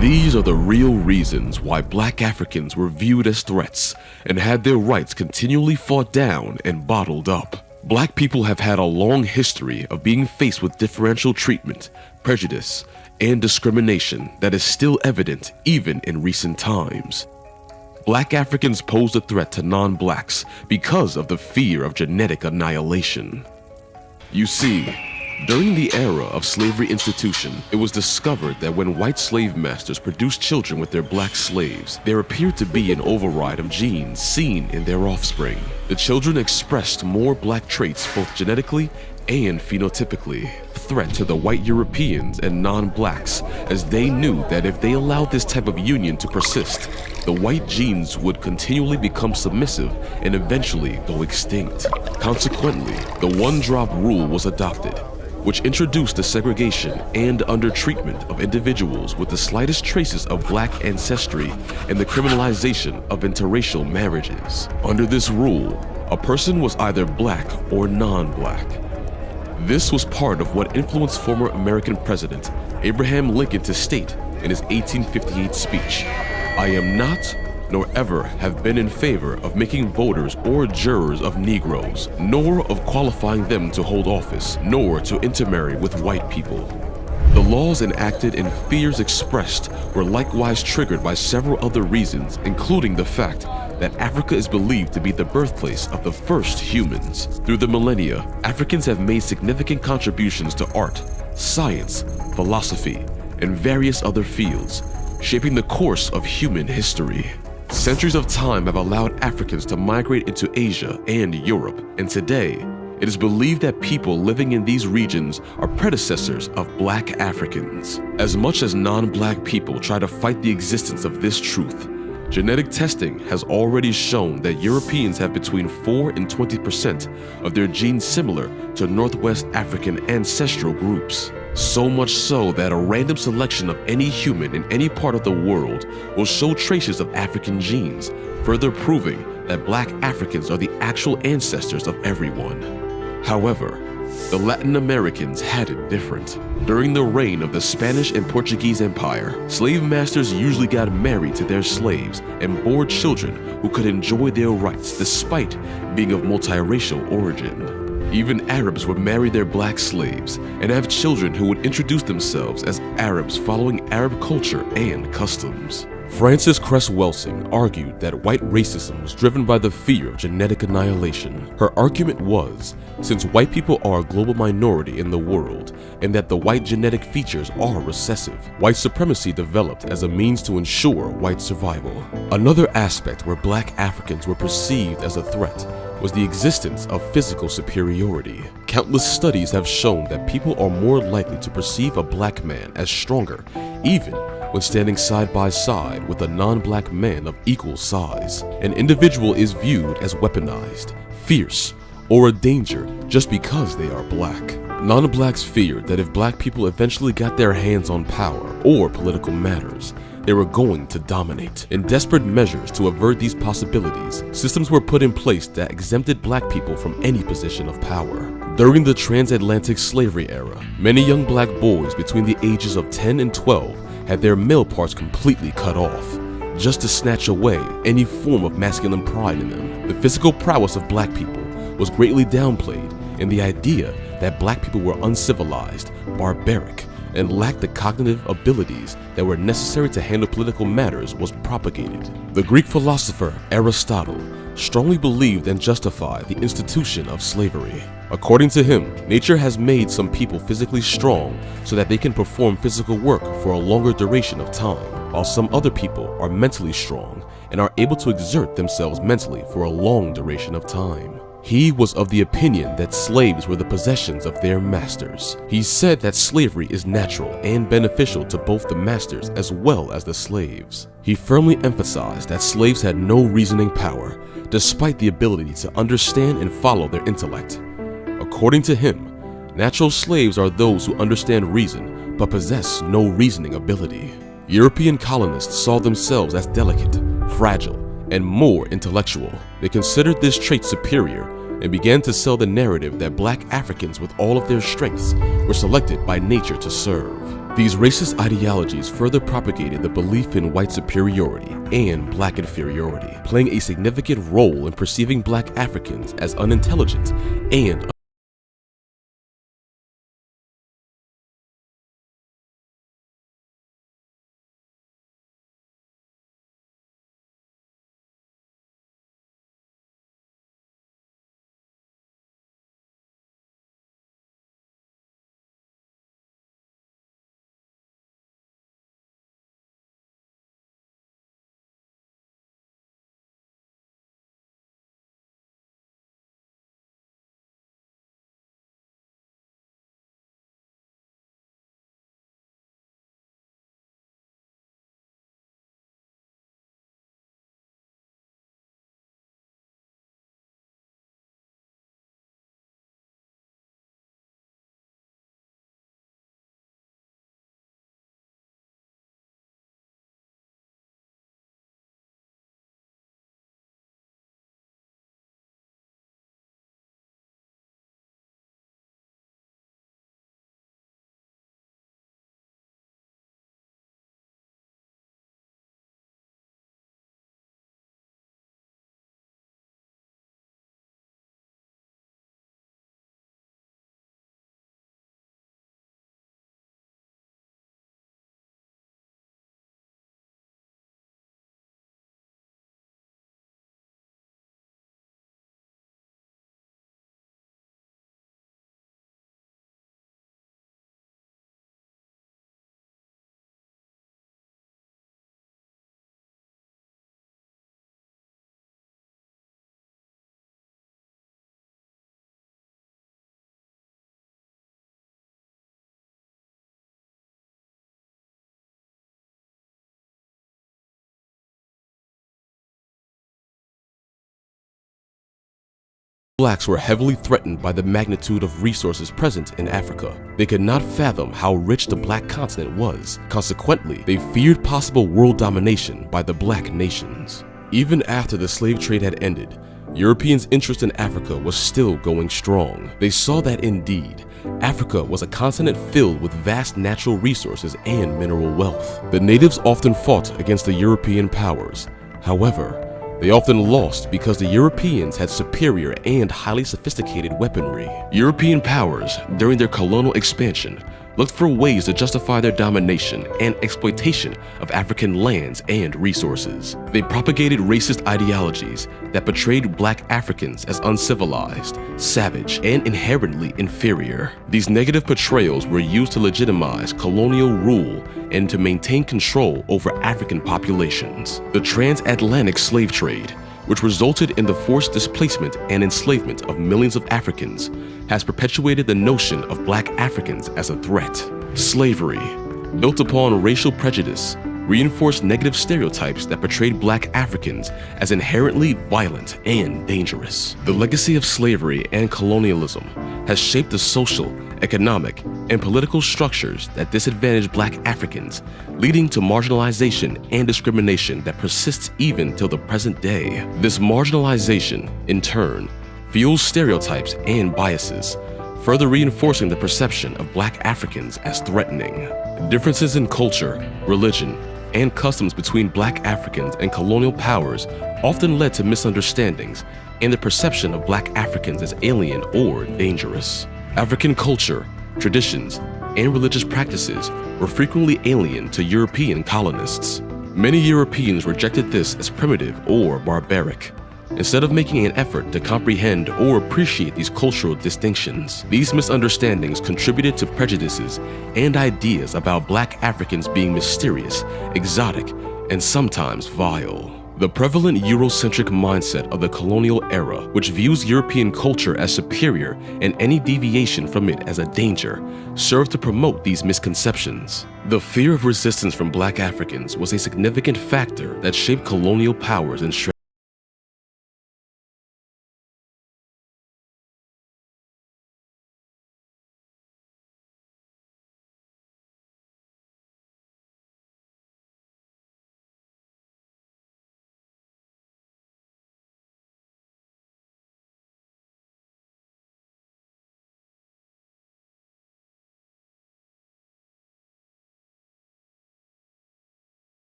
These are the real reasons why Black Africans were viewed as threats and had their rights continually fought down and bottled up. Black people have had a long history of being faced with differential treatment, prejudice, and discrimination that is still evident even in recent times. Black Africans posed a threat to non-blacks because of the fear of genetic annihilation. You see, during the era of slavery institution, it was discovered that when white slave masters produced children with their black slaves, there appeared to be an override of genes seen in their offspring. The children expressed more black traits both genetically and phenotypically, a threat to the white Europeans and non-blacks, as they knew that if they allowed this type of union to persist, the white genes would continually become submissive and eventually go extinct. Consequently, the one-drop rule was adopted, which introduced the segregation and undertreatment of individuals with the slightest traces of black ancestry and the criminalization of interracial marriages. Under this rule, a person was either black or non-black. This was part of what influenced former American President Abraham Lincoln to state in his 1858 speech, "I am not, nor ever have been in favor of making voters or jurors of Negroes, nor of qualifying them to hold office, nor to intermarry with white people." The laws enacted and fears expressed were likewise triggered by several other reasons, including the fact that Africa is believed to be the birthplace of the first humans. Through the millennia, Africans have made significant contributions to art, science, philosophy, and various other fields, shaping the course of human history. Centuries of time have allowed Africans to migrate into Asia and Europe, and today, it is believed that people living in these regions are predecessors of Black Africans. As much as non-Black people try to fight the existence of this truth, genetic testing has already shown that Europeans have between 4 and 20% of their genes similar to Northwest African ancestral groups. So much so that a random selection of any human in any part of the world will show traces of African genes, further proving that Black Africans are the actual ancestors of everyone. However, the Latin Americans had it different. During the reign of the Spanish and Portuguese Empire, slave masters usually got married to their slaves and bore children who could enjoy their rights despite being of multiracial origin. Even Arabs would marry their black slaves and have children who would introduce themselves as Arabs following Arab culture and customs. Frances Cress Welsing argued that white racism was driven by the fear of genetic annihilation. Her argument was, since white people are a global minority in the world and that the white genetic features are recessive, white supremacy developed as a means to ensure white survival. Another aspect where Black Africans were perceived as a threat was the existence of physical superiority. Countless studies have shown that people are more likely to perceive a black man as stronger, even when standing side by side with a non-black man of equal size. An individual is viewed as weaponized, fierce, or a danger just because they are black. Non-blacks feared that if black people eventually got their hands on power or political matters, they were going to dominate. In desperate measures to avert these possibilities, systems were put in place that exempted black people from any position of power. During the transatlantic slavery era, many young black boys between the ages of 10 and 12 had their male parts completely cut off, just to snatch away any form of masculine pride in them. The physical prowess of black people was greatly downplayed, and the idea that black people were uncivilized, barbaric, and lacked the cognitive abilities that were necessary to handle political matters was propagated. The Greek philosopher Aristotle strongly believed and justified the institution of slavery. According to him, nature has made some people physically strong so that they can perform physical work for a longer duration of time, while some other people are mentally strong and are able to exert themselves mentally for a long duration of time. He was of the opinion that slaves were the possessions of their masters. He said that slavery is natural and beneficial to both the masters as well as the slaves. He firmly emphasized that slaves had no reasoning power, despite the ability to understand and follow their intellect. According to him, natural slaves are those who understand reason but possess no reasoning ability. European colonists saw themselves as delicate, fragile, and more intellectual. They considered this trait superior and began to sell the narrative that Black Africans with all of their strengths were selected by nature to serve. These racist ideologies further propagated the belief in white superiority and black inferiority, playing a significant role in perceiving black Africans as unintelligent and blacks were heavily threatened by the magnitude of resources present in Africa. They could not fathom how rich the black continent was. Consequently, they feared possible world domination by the black nations. Even after the slave trade had ended, Europeans' interest in Africa was still going strong. They saw that indeed, Africa was a continent filled with vast natural resources and mineral wealth. The natives often fought against the European powers. However, they often lost because the Europeans had superior and highly sophisticated weaponry. European powers, during their colonial expansion, looked for ways to justify their domination and exploitation of African lands and resources. They propagated racist ideologies that portrayed black Africans as uncivilized, savage, and inherently inferior. These negative portrayals were used to legitimize colonial rule and to maintain control over African populations. The transatlantic slave trade, which resulted in the forced displacement and enslavement of millions of Africans, has perpetuated the notion of black Africans as a threat. Slavery, built upon racial prejudice, reinforced negative stereotypes that portrayed black Africans as inherently violent and dangerous. The legacy of slavery and colonialism has shaped the social, economic, and political structures that disadvantage black Africans, leading to marginalization and discrimination that persists even till the present day. This marginalization, in turn, fuels stereotypes and biases, further reinforcing the perception of black Africans as threatening. Differences in culture, religion, and customs between black Africans and colonial powers often led to misunderstandings and the perception of black Africans as alien or dangerous. African culture, traditions, and religious practices were frequently alien to European colonists. Many Europeans rejected this as primitive or barbaric, instead of making an effort to comprehend or appreciate these cultural distinctions. These misunderstandings contributed to prejudices and ideas about black Africans being mysterious, exotic, and sometimes vile. The prevalent Eurocentric mindset of the colonial era, which views European culture as superior and any deviation from it as a danger, served to promote these misconceptions. The fear of resistance from black Africans was a significant factor that shaped colonial powers and strategies.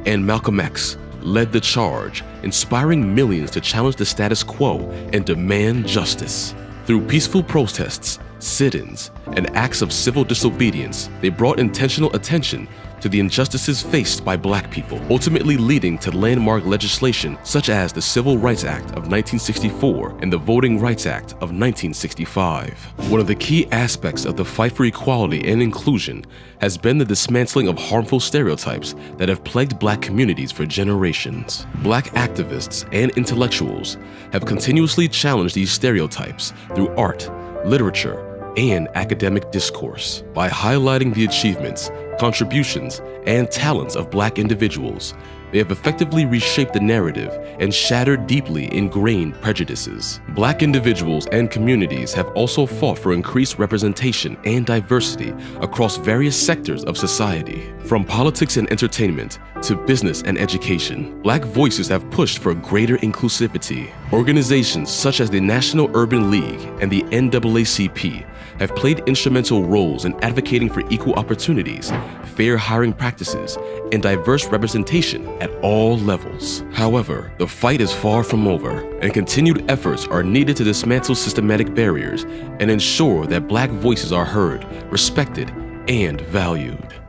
and Malcolm X led the charge, inspiring millions to challenge the status quo and demand justice. Through peaceful protests, sit-ins, and acts of civil disobedience, they brought intentional attention to the injustices faced by Black people, ultimately leading to landmark legislation such as the Civil Rights Act of 1964 and the Voting Rights Act of 1965. One of the key aspects of the fight for equality and inclusion has been the dismantling of harmful stereotypes that have plagued Black communities for generations. Black activists and intellectuals have continuously challenged these stereotypes through art, literature, and academic discourse. By highlighting the achievements, contributions, and talents of Black individuals, they have effectively reshaped the narrative and shattered deeply ingrained prejudices. Black individuals and communities have also fought for increased representation and diversity across various sectors of society. From politics and entertainment to business and education, Black voices have pushed for greater inclusivity. Organizations such as the National Urban League and the NAACP have played instrumental roles in advocating for equal opportunities, fair hiring practices, and diverse representation at all levels. However, the fight is far from over, and continued efforts are needed to dismantle systematic barriers and ensure that Black voices are heard, respected, and valued.